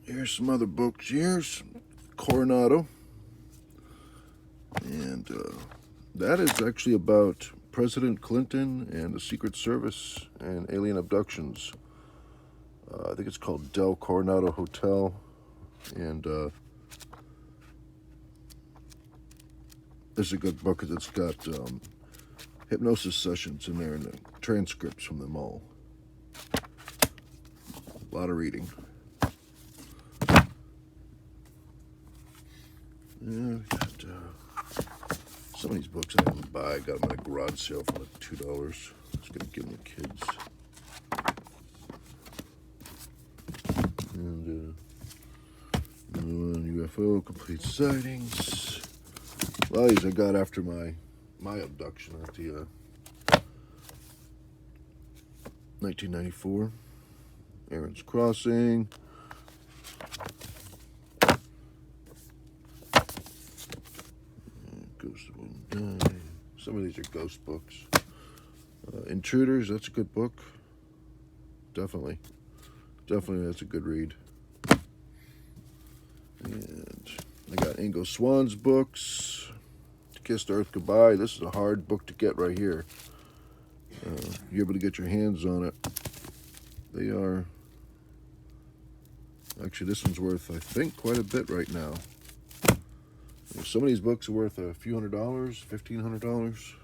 Here's some other books. Here's Coronado. And that is actually about President Clinton and the Secret Service and alien abductions. I think it's called Del Coronado Hotel. And this is a good book because it's got hypnosis sessions in there and the transcripts from them all. A lot of reading. Yeah, we got some of these books I didn't buy. I got them at a garage sale for like $2. I was going to give them to kids. And UFO complete sightings. A lot of these I got after my abduction at the 1994 Aaron's Crossing. Ghost of One Day. Some of these are ghost books. Intruders, that's a good book. Definitely, that's a good read. And I got Ingo Swan's books. To Kiss the Earth Goodbye. This is a hard book to get right here. You're able to get your hands on it. They are. Actually, this one's worth, I think, quite a bit right now. Some of these books are worth a few $100, $1,500.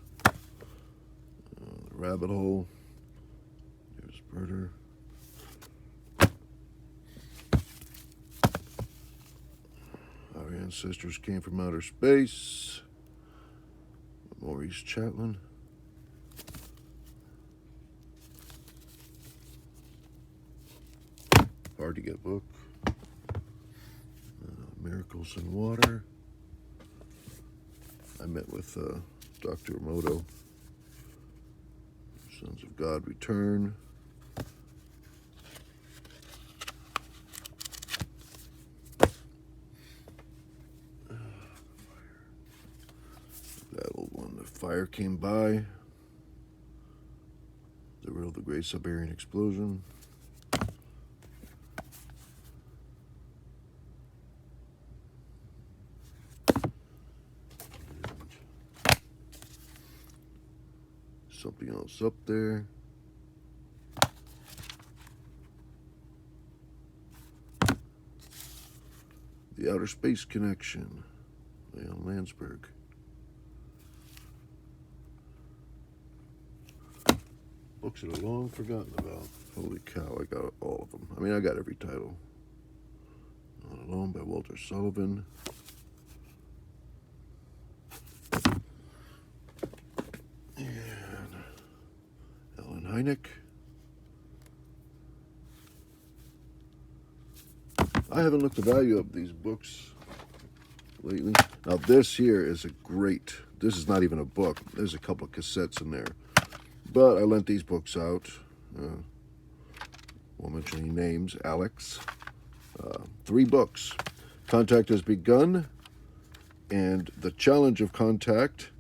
Rabbit Hole. Here's Birder. Our ancestors came from outer space. Maurice Chatelain. Hard to get book. Miracles in Water. I met with Dr. Emoto. Sons of God Return. That old one, The Fire Came By. The Great Siberian Explosion. Something else up there. The Outer Space Connection. Leon Landsberg. Books that are long forgotten about. Holy cow, I got all of them. I mean, I got every title. Not Alone by Walter Sullivan. And Ellen Hynek. I haven't looked the value of these books lately. Now this here is a great, this is not even a book. There's a couple of cassettes in there. But I lent these books out. Won't mention any names. Alex. 3 books. Contact Has Begun. And The Challenge of Contact.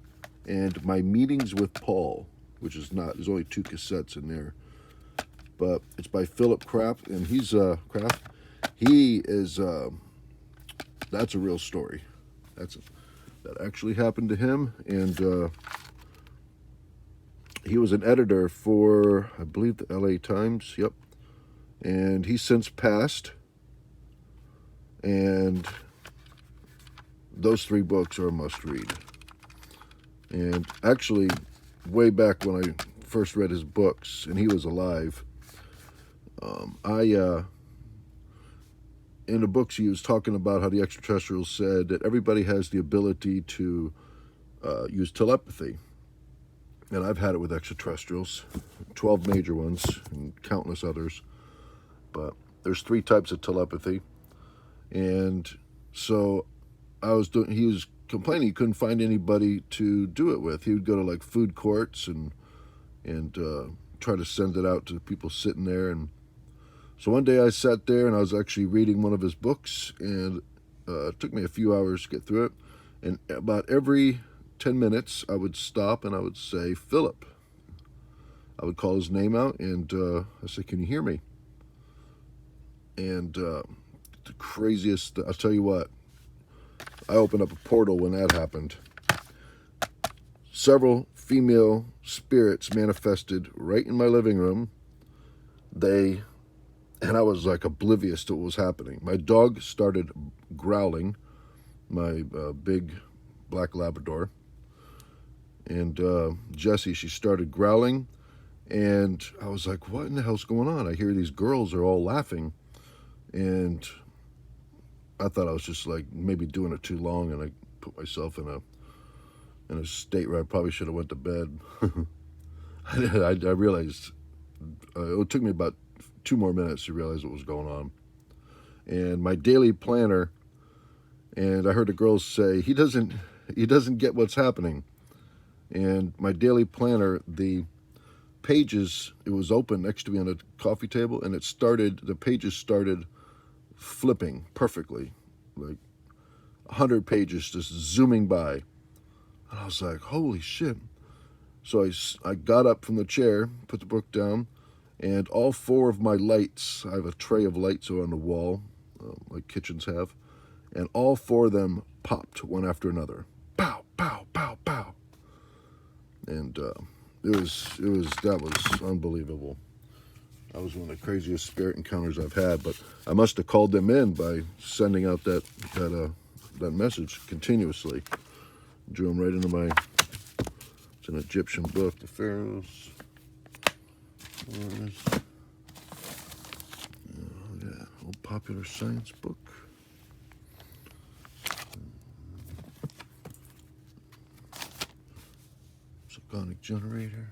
And My Meetings with Paul. Which is not, there's only 2 cassettes in there. But it's by Philip Kraft. And he's, Kraft. He is, that's a real story. That actually happened to him. And, he was an editor for, I believe, the LA Times. Yep. And he's since passed. And those 3 books are a must read. And actually, way back when I first read his books, and he was alive, in the books he was talking about how the extraterrestrials said that everybody has the ability to use telepathy. And I've had it with extraterrestrials, 12 major ones and countless others. But there's 3 types of telepathy. And so he was complaining he couldn't find anybody to do it with. He would go to like food courts and try to send it out to people sitting there. And so one day I sat there and I was actually reading one of his books, and it took me a few hours to get through it. And about every 10 minutes, I would stop and I would say, Philip. I would call his name out and I said, can you hear me? And the craziest. I'll tell you what. I opened up a portal when that happened. Several female spirits manifested right in my living room. And I was like oblivious to what was happening. My dog started growling, my big black Labrador. And Jessie, she started growling. And I was like, what in the hell's going on? I hear these girls are all laughing. And I thought I was just like maybe doing it too long. And I put myself in a state where I probably should have went to bed. I realized it took me about 2 more minutes to realize what was going on. And my daily planner, and I heard the girls say, he doesn't get what's happening. And my daily planner, the pages, it was open next to me on a coffee table, and the pages started flipping perfectly, like 100 pages just zooming by. And I was like, holy shit. So I got up from the chair, put the book down, and all 4 of my lights, I have a tray of lights on the wall, like kitchens have, and all 4 of them popped one after another. Pow, pow, pow, pow. And that was unbelievable. That was one of the craziest spirit encounters I've had, but I must have called them in by sending out that message continuously. Drew them right into it's an Egyptian book, the Pharaohs. Yeah, old popular science book. Sonic generator.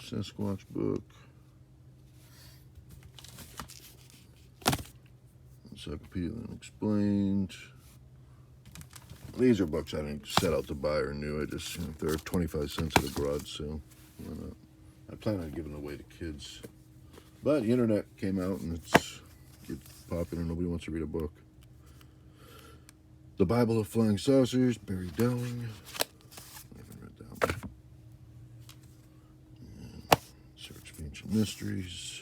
Sasquatch book. Encyclopedia Unexplained. These are books I didn't set out to buy or knew. I just, they're 25 cents at a garage sale. Why not? I plan on giving away to kids. But the internet came out and it's popular. Nobody wants to read a book. The Bible of Flying Saucers, Barry Dowling. I haven't read that one. And Search for Ancient Mysteries.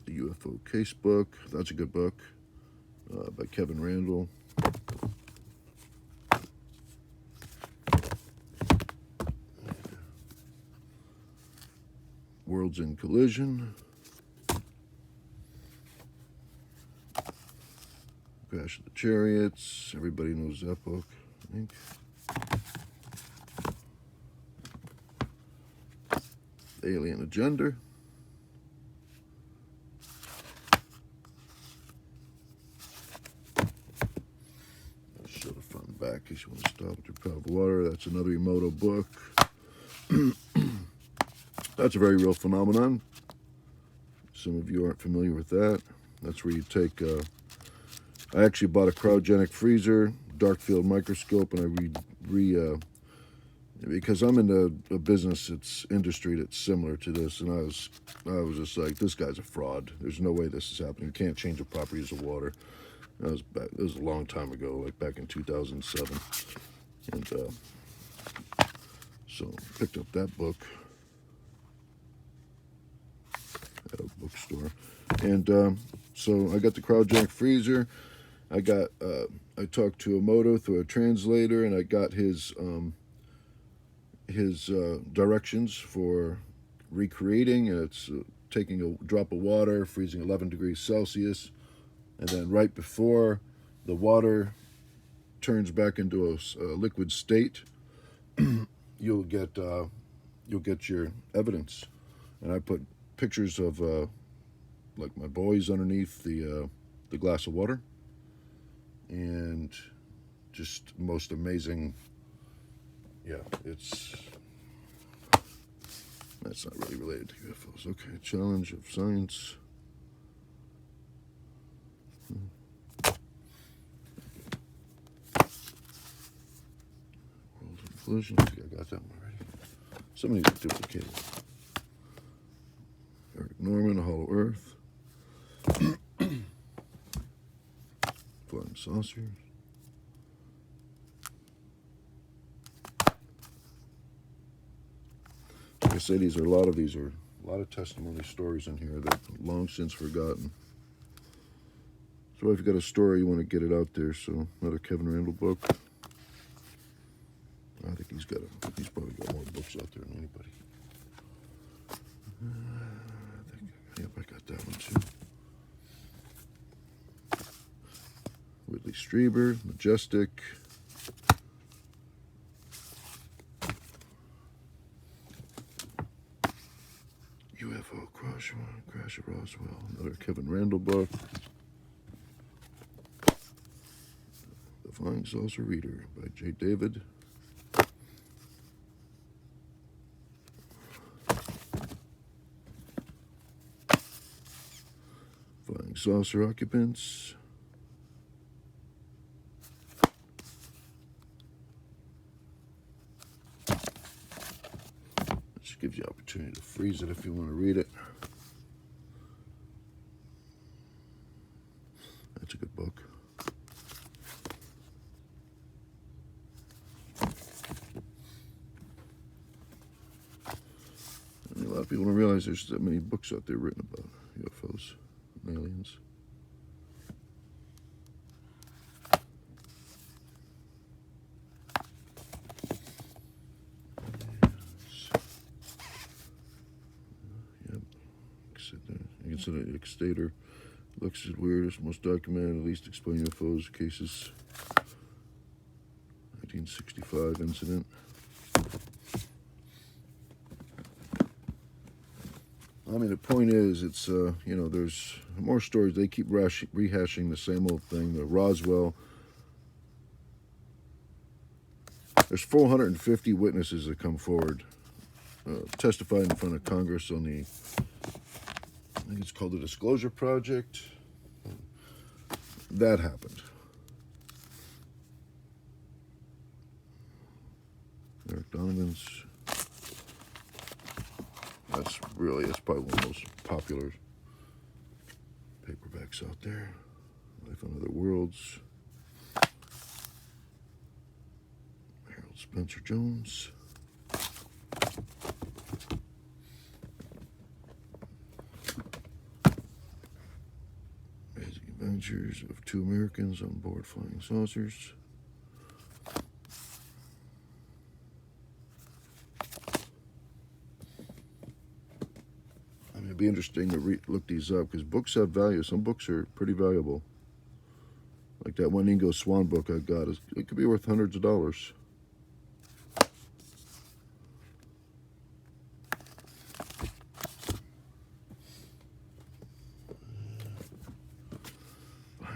The UFO Casebook. That's a good book. By Kevin Randall. Worlds in Collision. Crash of the Chariots. Everybody knows that book, I think. Alien Agenda. I'll show the front and back in case you want to stop with your power of water. That's another Emoto book. That's a very real phenomenon. Some of you aren't familiar with that. That's where you take, I actually bought a cryogenic freezer, dark field microscope, and I because I'm in a business, industry that's similar to this, and I was just like, this guy's a fraud. There's no way this is happening. You can't change the properties of water. That was a long time ago, like back in 2007. And so picked up that book at a bookstore. And so I got the cryogenic freezer. I talked to Emoto through a translator, and I got his directions for recreating, and it's taking a drop of water, freezing 11 degrees Celsius, and then right before the water turns back into a liquid state, you'll get your evidence. And I put pictures of like my boys underneath the glass of water, and just most amazing. Yeah, that's not really related to UFOs. Okay, challenge of science. World of Collision. I think I got that one already. Some of these are duplicated. Eric Norman, A Hollow Earth. Flying Saucers. I say, a lot of testimony stories in here that I've long since forgotten. So if you've got a story, you want to get it out there. So another Kevin Randall book. I think he's probably got more books out there than anybody. Yep, I got that one too. Whitley Strieber, Majestic. UFO Crash at Roswell. Another Kevin Randall book. The Flying Saucer Reader by J. David. Flying Saucer Occupants. Just gives you opportunity to freeze it if you want to read it. That's a good book. And a lot of people don't realize there's that many books out there written about UFOs and aliens. Incident Extator looks at weirdest, most documented, least explained UFOs cases. 1965 incident. I mean, the point is, it's there's more stories. They keep rehashing the same old thing. The Roswell. There's 450 witnesses that come forward, testified in front of Congress on the. I think it's called the Disclosure Project. That happened. Eric Donovan's. It's probably one of the most popular paperbacks out there. Life on Other Worlds. Harold Spencer Jones. Adventures of Two Americans on Board Flying Saucers. I mean, it'd be interesting to look these up because books have value. Some books are pretty valuable. Like that one Ingo Swann book I got. It could be worth hundreds of dollars.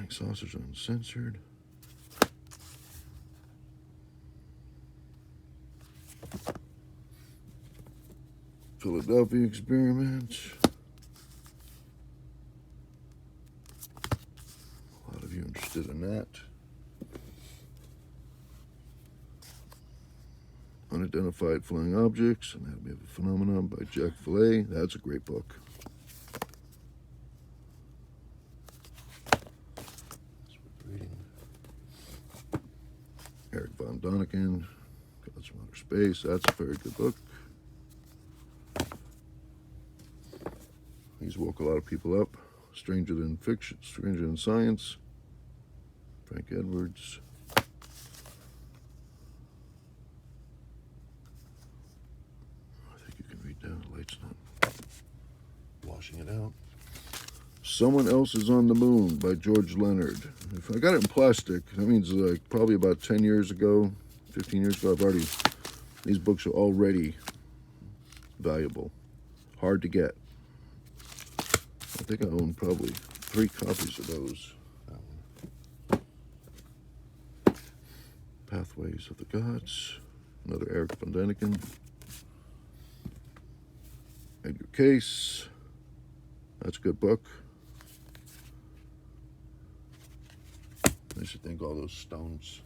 Saucers Uncensored. Philadelphia Experiment. A lot of you interested in that. Unidentified Flying Objects, Anatomy of a Phenomenon by Jack Fillet. That's a great book. Eric von Däniken, Gods from Outer Space. That's a very good book. He's woke a lot of people up. Stranger Than Fiction, Stranger Than Science. Frank Edwards. I think you can read that. The light's not washing it out. Someone Else is on the Moon by George Leonard. If I got it in plastic, that means like probably about 10 years ago, 15 years ago, these books are already valuable. Hard to get. I think I own probably 3 copies of those. That one. Pathways of the Gods. Another Eric von Däniken. Edgar Cayce. That's a good book. I should think all those stones.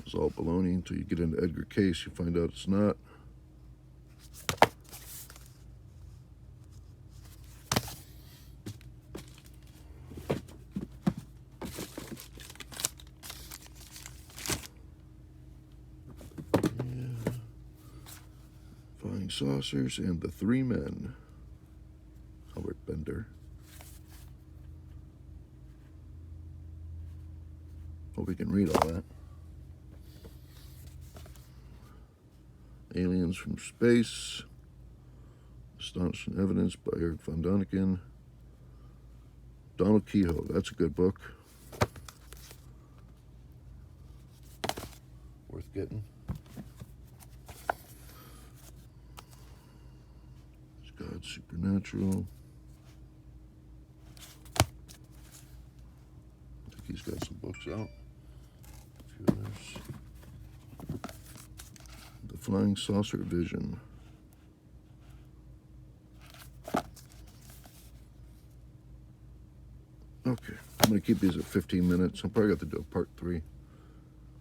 It's all baloney until you get into Edgar Cayce. You find out it's not. Saucers and the Three Men. Albert Bender. Hope we can read all that. Aliens from Space. Astonishing Evidence by Eric von Däniken. Donald Kehoe, that's a good book. Worth getting. God Supernatural. I think he's got some books out. A few others. The Flying Saucer Vision. Okay, I'm going to keep these at 15 minutes. I'm probably going to have to do a part 3.